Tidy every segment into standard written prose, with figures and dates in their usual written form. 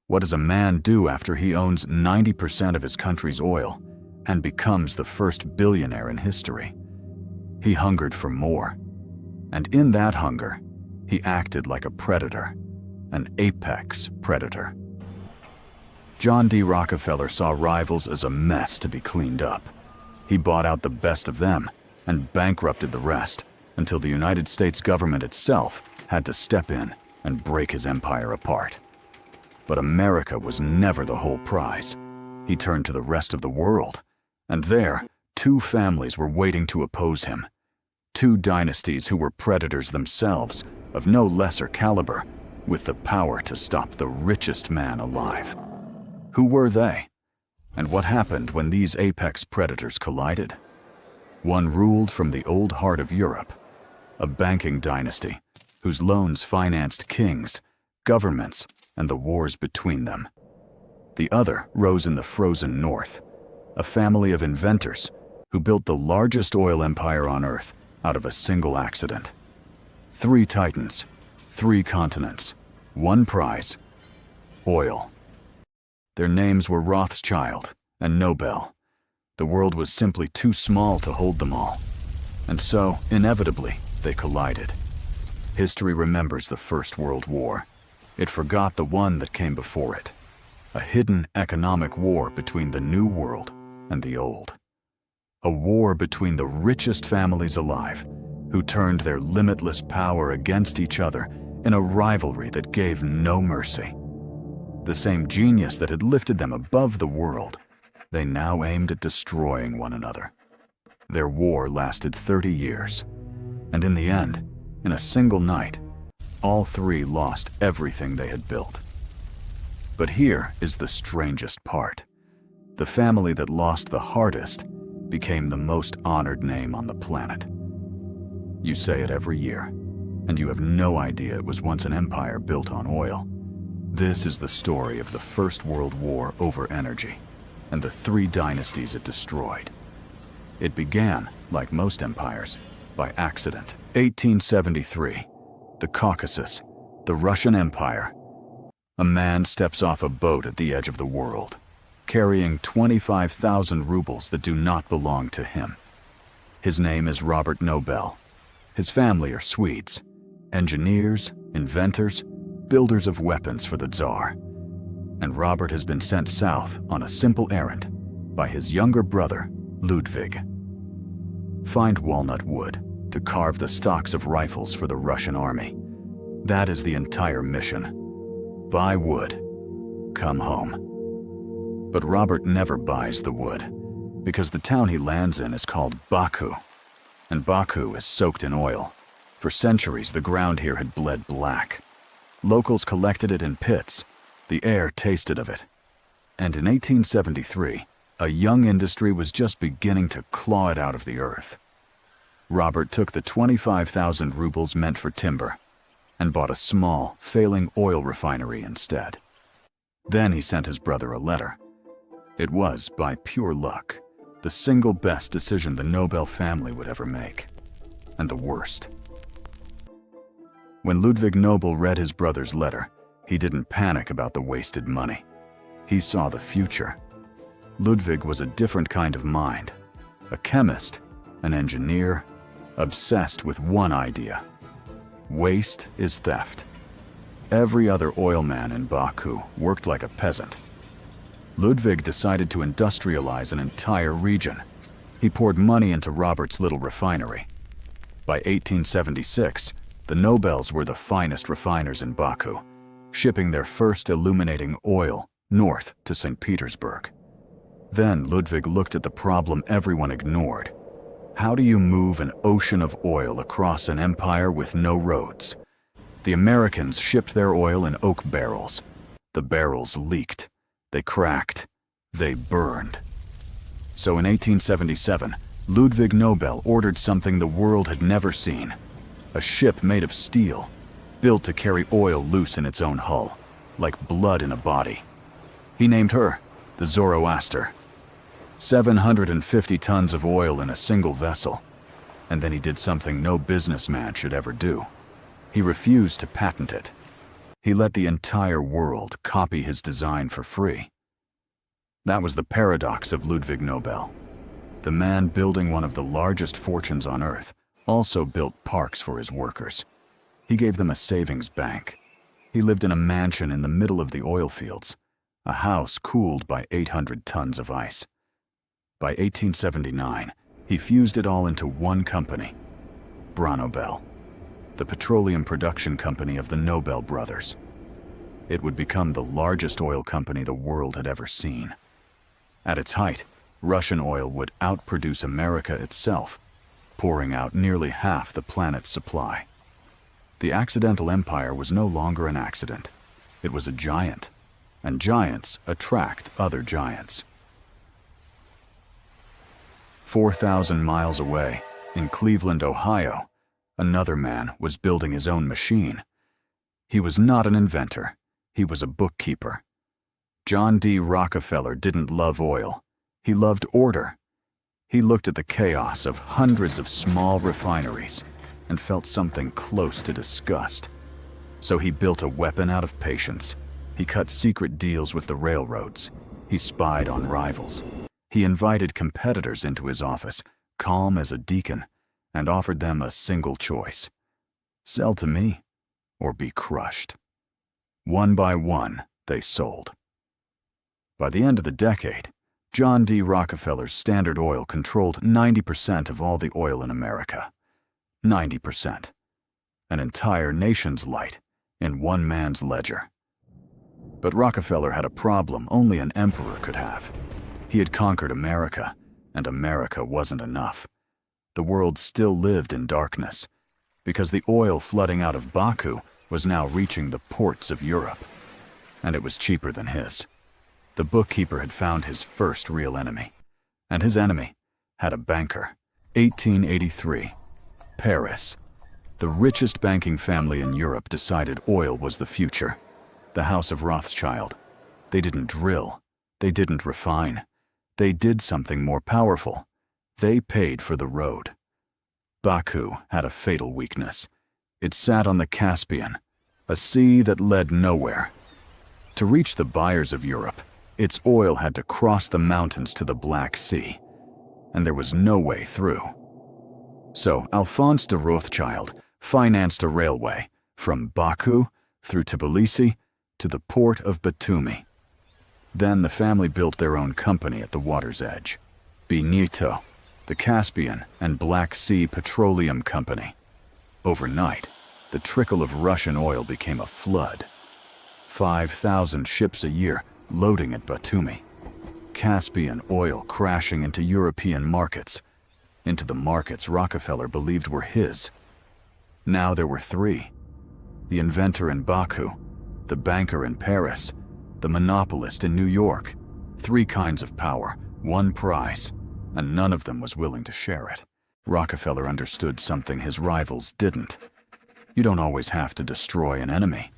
What does a man do after he owns 90% of his country's oil and becomes the first billionaire in history? He hungered for more. And in that hunger, he acted like a predator, an apex predator. John D. Rockefeller saw rivals as a mess to be cleaned up. He bought out the best of them and bankrupted the rest until the United States government itself had to step in and break his empire apart. But America was never the whole prize. He turned to the rest of the world, and there, two families were waiting to oppose him. Two dynasties who were predators themselves, of no lesser caliber, with the power to stop the richest man alive. Who were they? And what happened when these apex predators collided? One ruled from the old heart of Europe, a banking dynasty whose loans financed kings, governments, and the wars between them. The other rose in the frozen north, a family of inventors who built the largest oil empire on Earth out of a single accident. 3 titans, 3 continents, 1 prize: oil. Their names were Rothschild and Nobel. The world was simply too small to hold them all. And so, inevitably, they collided. History remembers the First World War. It forgot the one that came before it. A hidden economic war between the New World and the Old. A war between the richest families alive, who turned their limitless power against each other in a rivalry that gave no mercy. The same genius that had lifted them above the world, they now aimed at destroying one another. Their war lasted 30 years, and in the end, in a single night, all 3 lost everything they had built. But here is the strangest part. The family that lost the hardest became the most honored name on the planet. You say it every year, and you have no idea it was once an empire built on oil. This is the story of the First World War over energy and the 3 dynasties it destroyed. It began, like most empires, by accident. 1873, the Caucasus, the Russian Empire. A man steps off a boat at the edge of the world, carrying 25,000 rubles that do not belong to him. His name is Robert Nobel. His family are Swedes, engineers, inventors, builders of weapons for the Tsar. And Robert has been sent south on a simple errand by his younger brother, Ludwig. Find walnut wood to carve the stocks of rifles for the Russian army. That is the entire mission. Buy wood, come home. But Robert never buys the wood, because the town he lands in is called Baku, and Baku is soaked in oil. For centuries, the ground here had bled black. Locals collected it in pits. The air tasted of it. And in 1873, a young industry was just beginning to claw it out of the earth. Robert took the 25,000 rubles meant for timber and bought a small, failing oil refinery instead. Then he sent his brother a letter. It was, by pure luck, the single best decision the Nobel family would ever make, and the worst. When Ludwig Nobel read his brother's letter, he didn't panic about the wasted money. He saw the future. Ludwig was a different kind of mind, a chemist, an engineer, obsessed with one idea: waste is theft. Every other oil man in Baku worked like a peasant. Ludwig decided to industrialize an entire region. He poured money into Robert's little refinery. By 1876, the Nobels were the finest refiners in Baku, shipping their first illuminating oil north to St. Petersburg. Then Ludwig looked at the problem everyone ignored. How do you move an ocean of oil across an empire with no roads? The Americans shipped their oil in oak barrels. The barrels leaked. They cracked. They burned. So in 1877, Ludwig Nobel ordered something the world had never seen: a ship made of steel, built to carry oil loose in its own hull, like blood in a body. He named her the Zoroaster. 750 tons of oil in a single vessel. And then he did something no businessman should ever do. He refused to patent it. He let the entire world copy his design for free. That was the paradox of Ludwig Nobel. The man building one of the largest fortunes on earth also built parks for his workers. He gave them a savings bank. He lived in a mansion in the middle of the oil fields, a house cooled by 800 tons of ice. By 1879, he fused it all into one company, Nobel, the petroleum production company of the Nobel brothers. It would become the largest oil company the world had ever seen. At its height, Russian oil would outproduce America itself, pouring out nearly half the planet's supply. The accidental empire was no longer an accident. It was a giant, and giants attract other giants. 4,000 miles away, in Cleveland, Ohio, another man was building his own machine. He was not an inventor, he was a bookkeeper. John D. Rockefeller didn't love oil, he loved order. He looked at the chaos of hundreds of small refineries and felt something close to disgust. So he built a weapon out of patience. He cut secret deals with the railroads. He spied on rivals. He invited competitors into his office, calm as a deacon, and offered them a single choice: sell to me or be crushed. One by one, they sold. By the end of the decade, John D. Rockefeller's Standard Oil controlled 90% of all the oil in America. 90%. An entire nation's light in one man's ledger. But Rockefeller had a problem only an emperor could have. He had conquered America, and America wasn't enough. The world still lived in darkness, because the oil flooding out of Baku was now reaching the ports of Europe, and it was cheaper than his. The bookkeeper had found his first real enemy, and his enemy had a banker. 1883, Paris. The richest banking family in Europe decided oil was the future. The House of Rothschild. They didn't drill, they didn't refine. They did something more powerful. They paid for the road. Baku had a fatal weakness. It sat on the Caspian, a sea that led nowhere. To reach the buyers of Europe, its oil had to cross the mountains to the Black Sea, and there was no way through. So Alphonse de Rothschild financed a railway from Baku through Tbilisi to the port of Batumi. Then the family built their own company at the water's edge, Benito, the Caspian and Black Sea Petroleum Company. Overnight, the trickle of Russian oil became a flood. 5,000 ships a year loading at Batumi. Caspian oil crashing into European markets, into the markets Rockefeller believed were his. Now there were three: the inventor in Baku, the banker in Paris, the monopolist in New York. Three kinds of power, one prize, and none of them was willing to share it. Rockefeller understood something his rivals didn't. You don't always have to destroy an enemy.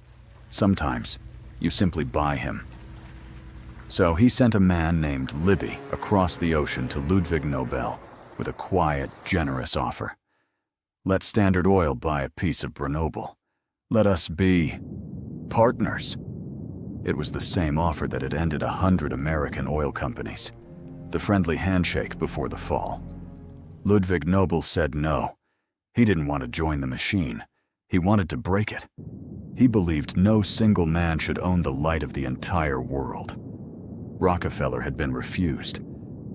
Sometimes, you simply buy him. So he sent a man named Libby across the ocean to Ludwig Nobel with a quiet, generous offer. Let Standard Oil buy a piece of Nobel. Let us be partners. It was the same offer that had ended 100 American oil companies. The friendly handshake before the fall. Ludwig Nobel said no. He didn't want to join the machine. He wanted to break it. He believed no single man should own the light of the entire world. Rockefeller had been refused,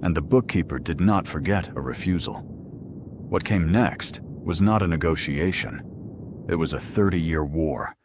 and the bookkeeper did not forget a refusal. What came next was not a negotiation. It was a 30-year war,